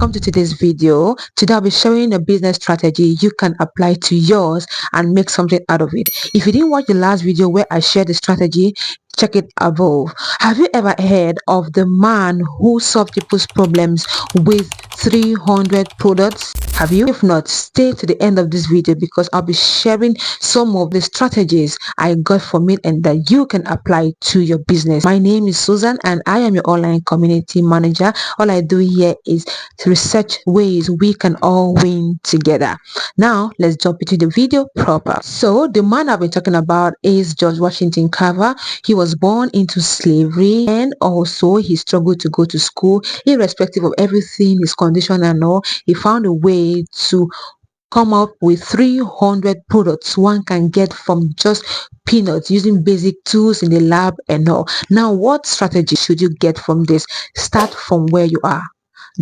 welcome to today's video. Today I'll be sharing a business strategy you can apply to yours and make something out of it. If you didn't watch the last video where I shared the strategy, check it above. Have you ever heard of the man who solved people's problems with 300 products? Have you? If not, stay to the end of this video because I'll be sharing some of the strategies I got from it and that you can apply to your business. My name is Susan and I am your online community manager. All I do here is to research ways we can all win together. Now let's jump into the video proper. So the man I've been talking about is George Washington Carver. He was born into slavery and also he struggled to go to school. Irrespective of everything, his condition and all, he found a way to come up with 300 products one can get from just peanuts using basic tools in the lab and all. Now, what strategy should you get from this? Start from where you are.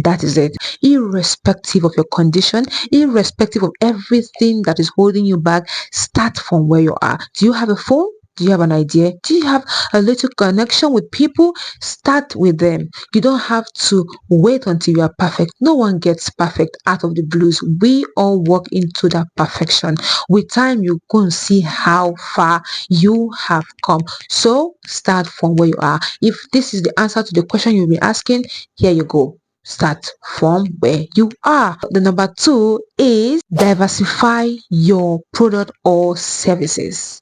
That is it. Irrespective of your condition, irrespective of everything that is holding you back, start from where you are. Do you have a phone? Do you have an idea? Do you have a little connection with people? Start with them. You don't have to wait until you are perfect. No one gets perfect out of the blues. We all walk into that perfection. With time, you go and see how far you have come. So start from where you are. If this is the answer to the question you'll be asking, here you go. Start from where you are. The number 2 is diversify your product or services.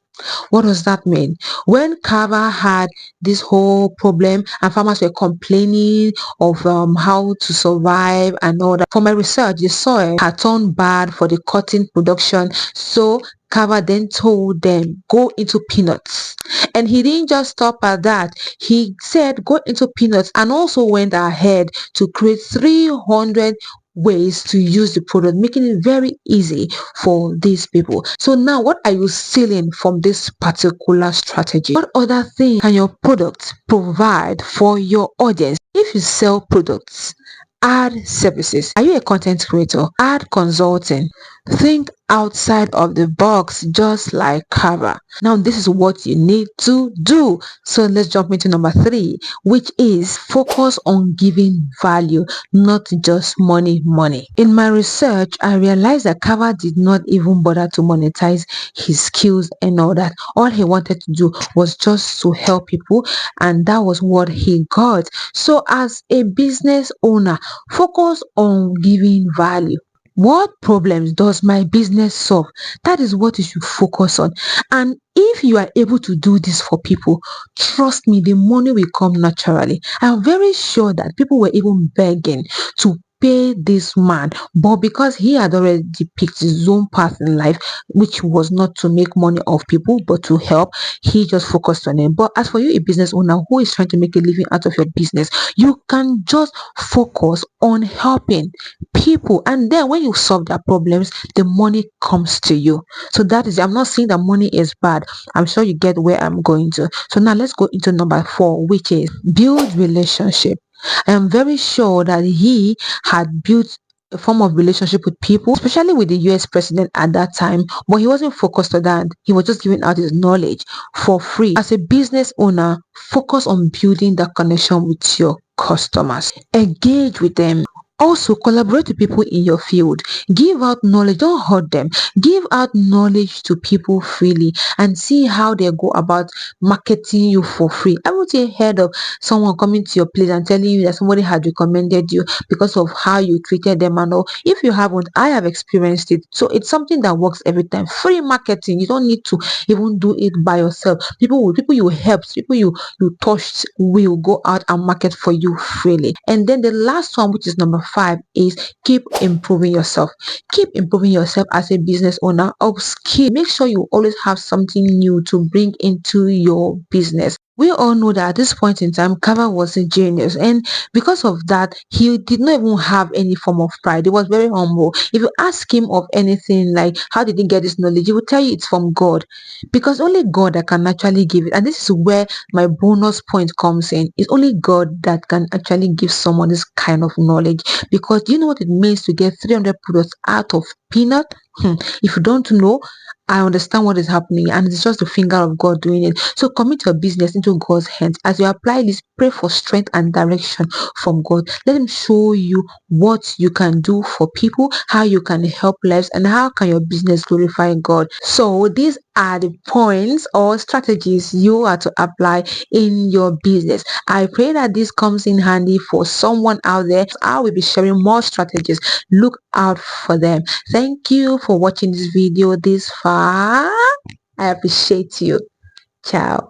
What does that mean? When Carver had this whole problem and farmers were complaining of how to survive and all that, for my research, the soil had turned bad for the cotton production. So Carver then told them, go into peanuts. And he didn't just stop at that. He said, go into peanuts, and also went ahead to create 300 ways to use the product, making it very easy for these people. So now, what are you stealing from this particular strategy? What other thing can your product provide for your audience? If you sell products, add services. Are you a content creator? Add consulting. Think outside of the box, just like Carver. Now, this is what you need to do. So let's jump into number 3, which is focus on giving value, not just money. In my research, I realized that Carver did not even bother to monetize his skills and all that. All he wanted to do was just to help people, and that was what he got. So as a business owner, focus on giving value. What problems does my business solve? That is what you should focus on. And if you are able to do this for people, trust me, the money will come naturally. I'm very sure that people were even begging to pay this man, but because he had already picked his own path in life, which was not to make money off people but to help, he just focused on it. But as for you, a business owner who is trying to make a living out of your business, you can just focus on helping people, and then when you solve their problems, the money comes to you. So that is, I'm not saying that money is bad. I'm sure you get where I'm going to. So now let's go into number 4, which is build relationship. I am very sure that he had built a form of relationship with people, especially with the US president at that time, but he wasn't focused on that. He was just giving out his knowledge for free. As a business owner, focus on building that connection with your customers. Engage with them. Also, collaborate with people in your field. Give out knowledge. Don't hurt them. Give out knowledge to people freely and see how they go about marketing you for free. Haven't you heard of someone coming to your place and telling you that somebody had recommended you because of how you treated them and all? If you haven't, I have experienced it. So it's something that works every time. Free marketing. You don't need to even do it by yourself. People you helped, people you touched will go out and market for you freely. And then the last one, which is number 5, is keep improving yourself. Keep improving yourself as a business owner. Upskill. Make sure you always have something new to bring into your business. We all know that at this point in time, Carver was a genius, and because of that, he did not even have any form of pride. He was very humble. If you ask him of anything like how did he get this knowledge, he will tell you it's from God, because only God that can actually give it. And this is where my bonus point comes in. It's only God that can actually give someone this kind of knowledge. Because do you know what it means to get 300 products out of peanut? If you don't know, I understand what is happening, and it's just the finger of God doing it. So commit your business into God's hands. As you apply this, pray for strength and direction from God. Let Him show you what you can do for people, how you can help lives, and how can your business glorify God. So these are the points or strategies you are to apply in your business. I pray that this comes in handy for someone out there. I will be sharing more strategies. Look out for them. Thank you for watching this video this far. I appreciate you. Ciao.